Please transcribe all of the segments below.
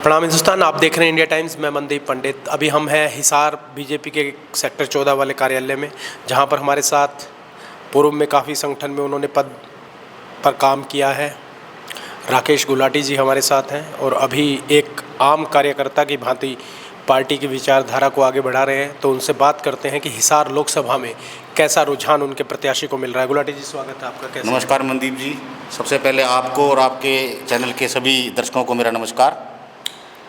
प्रणाम हिंदुस्तान, आप देख रहे हैं इंडिया टाइम्स। मैं मनदीप पंडित। अभी हम हैं हिसार बीजेपी के सेक्टर 14 वाले कार्यालय में, जहां पर हमारे साथ पूर्व में काफ़ी संगठन में उन्होंने पद पर काम किया है राकेश गुलाटी जी हमारे साथ हैं, और अभी एक आम कार्यकर्ता की भांति पार्टी की विचारधारा को आगे बढ़ा रहे हैं। तो उनसे बात करते हैं कि हिसार लोकसभा में कैसा रुझान उनके प्रत्याशी को मिल रहा है। गुलाटी जी, स्वागत है आपका। कैसे? नमस्कार मनदीप जी, सबसे पहले आपको और आपके चैनल के सभी दर्शकों को मेरा नमस्कार।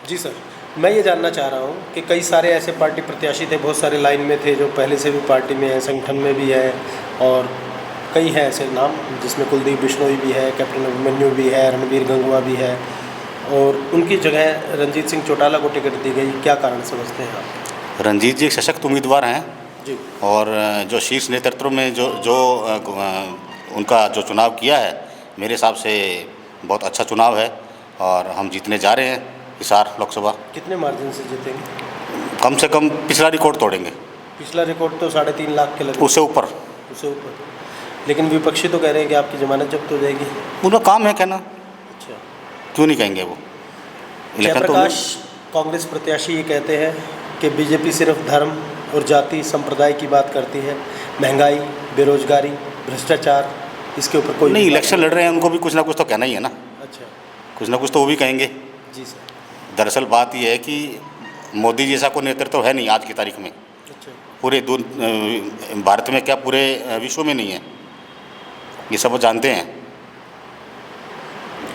जी सर, मैं ये जानना चाह रहा हूँ कि कई सारे ऐसे पार्टी प्रत्याशी थे, बहुत सारे लाइन में थे जो पहले से भी पार्टी में है, संगठन में भी है, और कई हैं ऐसे नाम जिसमें कुलदीप बिश्नोई भी है, कैप्टन अभिमन्यु भी है, रणबीर गंगवा भी है, और उनकी जगह रंजीत सिंह चौटाला को टिकट दी गई। क्या कारण समझते हैं आप? रंजीत जी एक सशक्त उम्मीदवार हैं जी, और जो शीर्ष नेतृत्व में जो उनका जो चुनाव किया है, मेरे हिसाब से बहुत अच्छा चुनाव है और हम जीतने जा रहे हैं हिसार लोकसभा। कितने मार्जिन से जीतेंगे? कम से कम पिछला रिकॉर्ड तोड़ेंगे। पिछला रिकॉर्ड तो 3.5 लाख के लगे, उससे ऊपर। उससे ऊपर। लेकिन विपक्षी तो कह रहे हैं कि आपकी जमानत जब्त हो जाएगी। उनका काम है कहना, अच्छा, क्यों नहीं कहेंगे वो। जयप्रकाश कांग्रेस प्रत्याशी ये कहते हैं कि बीजेपी सिर्फ धर्म और जाति संप्रदाय की बात करती है, महंगाई, बेरोजगारी, भ्रष्टाचार, इसके ऊपर कोई नहीं। इलेक्शन लड़ रहे हैं, उनको भी कुछ ना कुछ तो कहना ही है ना। अच्छा, कुछ ना कुछ तो वो भी कहेंगे। जी सर। दरअसल बात यह है कि मोदी जैसा कोई नेतृत्व है नहीं आज की तारीख में, अच्छा, पूरे भारत में क्या पूरे विश्व में नहीं है, ये सब वो जानते हैं।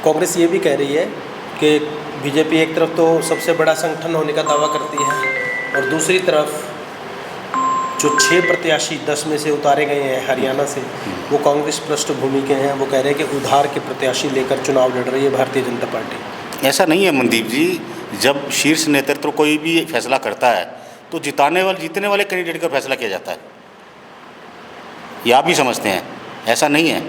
कांग्रेस ये भी कह रही है कि बीजेपी एक तरफ तो सबसे बड़ा संगठन होने का दावा करती है, और दूसरी तरफ जो 6 प्रत्याशी 10 में से उतारे गए हैं हरियाणा से, वो कांग्रेस पृष्ठभूमि के हैं। वो कह रहे हैं कि उधार के प्रत्याशी लेकर चुनाव लड़ रही है भारतीय जनता पार्टी। ऐसा नहीं है मनदीप जी, जब शीर्ष नेतृत्व कोई भी फैसला करता है तो जीतने वाले कैंडिडेट का फैसला किया जाता है। ये आप भी समझते हैं, ऐसा नहीं है।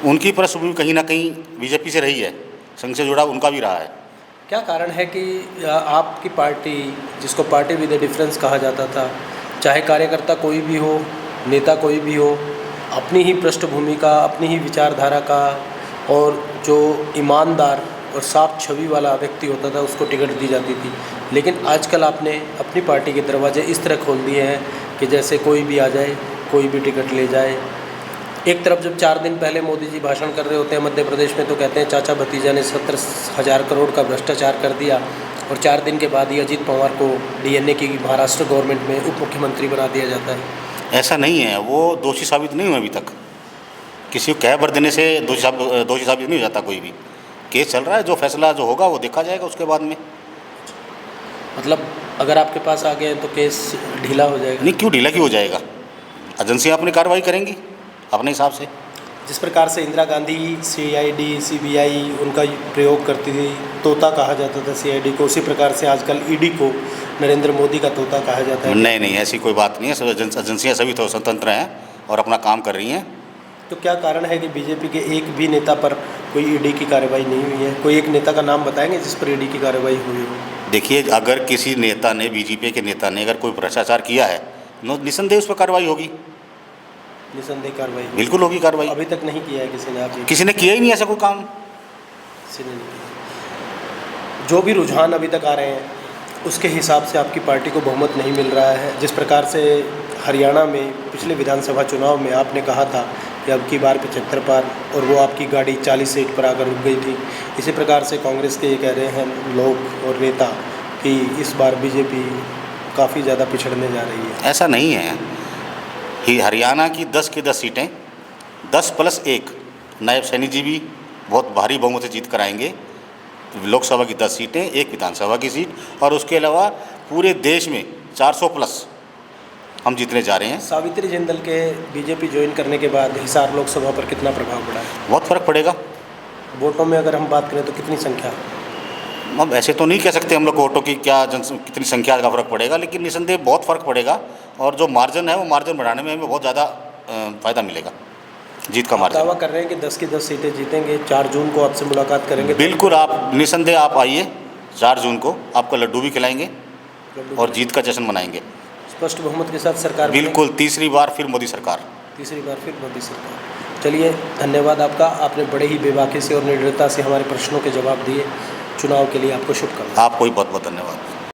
उनकी पृष्ठभूमि कहीं ना कहीं बीजेपी से रही है, संघ से जुड़ा उनका भी रहा है। क्या कारण है कि आपकी पार्टी, जिसको पार्टी विद द डिफरेंस कहा जाता था, चाहे कार्यकर्ता कोई भी हो, नेता कोई भी हो, अपनी ही पृष्ठभूमि का, अपनी ही विचारधारा का, और जो ईमानदार और साफ छवि वाला व्यक्ति होता था उसको टिकट दी जाती थी। लेकिन आजकल आपने अपनी पार्टी के दरवाजे इस तरह खोल दिए हैं कि जैसे कोई भी आ जाए, कोई भी टिकट ले जाए। एक तरफ जब 4 दिन पहले मोदी जी भाषण कर रहे होते हैं मध्य प्रदेश में, तो कहते हैं चाचा भतीजा ने 70,000 करोड़ का भ्रष्टाचार कर दिया, और 4 दिन के बाद ही अजीत पवार को डीएनए की महाराष्ट्र गवर्नमेंट में उप मुख्यमंत्री बना दिया जाता है। ऐसा नहीं है, वो दोषी साबित नहीं हुए अभी तक। किसी को कह भर देने से दोषी साबित नहीं हो जाता कोई भी। केस चल रहा है, जो फैसला जो होगा वो देखा जाएगा उसके बाद में। मतलब अगर आपके पास आ गए तो केस ढीला हो जाएगा? नहीं, क्यों ढीला क्यों हो जाएगा। एजेंसियाँ अपनी कार्रवाई करेंगी अपने हिसाब से। जिस प्रकार से इंदिरा गांधी सीआईडी सीबीआई उनका प्रयोग करती थी, तोता कहा जाता था सीआईडी को, उसी प्रकार से आजकल ईडी को नरेंद्र मोदी का तोता कहा जाता है। नहीं, ऐसी कोई बात नहीं है। सब एजेंसियाँ सभी तो स्वतंत्र हैं और अपना काम कर रही हैं। तो क्या कारण है कि बीजेपी के एक भी नेता पर कोई ईडी की कार्रवाई नहीं हुई है? कोई एक नेता का नाम बताएंगे जिस पर ईडी की कार्रवाई हुई हो? देखिए, अगर किसी नेता ने, बीजेपी के नेता ने अगर कोई भ्रष्टाचार किया है, निसंदेह उस पर कार्रवाई होगी। निसंदेह कार्रवाई बिल्कुल होगी कार्रवाई। अभी तक नहीं किया है किसी ने? आप किसी ने किया ही नहीं ऐसा कोई काम, किसी ने नहीं किया। जो भी रुझान अभी तक आ रहे हैं उसके हिसाब से आपकी पार्टी को बहुमत नहीं मिल रहा है। जिस प्रकार से हरियाणा में पिछले विधानसभा चुनाव में आपने कहा था कि अब की बार 75 पार, और वो आपकी गाड़ी 40 सीट पर आकर रुक गई थी, इसी प्रकार से कांग्रेस के ये कह रहे हैं लोग और नेता कि इस बार बीजेपी काफ़ी ज़्यादा पिछड़ने जा रही है। ऐसा नहीं है। हरियाणा की 10 की 10 सीटें, 10+1 नायब सैनी जी भी बहुत भारी बहुमत से जीत कर आएंगे। लोकसभा की 10 सीटें, 1 विधानसभा की सीट, और उसके अलावा पूरे देश में 400+ हम जीतने जा रहे हैं। सावित्री जिंदल के बीजेपी ज्वाइन करने के बाद हिसार लोकसभा पर कितना प्रभाव पड़ा है? बहुत फ़र्क पड़ेगा। वोटों में अगर हम बात करें तो कितनी संख्या? अब ऐसे तो नहीं कह सकते हम लोग वोटों की कितनी संख्या का फ़र्क पड़ेगा, लेकिन निसंदेह बहुत फ़र्क पड़ेगा, और जो मार्जिन है वो मार्जिन बढ़ाने में हमें बहुत ज़्यादा फ़ायदा मिलेगा। जीत का मार्जिन दावा कर रहे हैं कि 10 की 10 सीटें जीतेंगे। 4 जून को आपसे मुलाकात करेंगे। बिल्कुल, आप निसंदेह आप आइए 4 जून को, आपका लड्डू भी खिलाएंगे और जीत का जश्न मनाएंगे। स्पष्ट बहुमत के साथ सरकार? बिल्कुल, तीसरी बार फिर मोदी सरकार। तीसरी बार फिर मोदी सरकार। चलिए, धन्यवाद आपका। आपने बड़े ही बेबाकी से और निडरता से हमारे प्रश्नों के जवाब दिए। चुनाव के लिए आपको शुभकामनाएं। आपको भी बहुत बहुत धन्यवाद।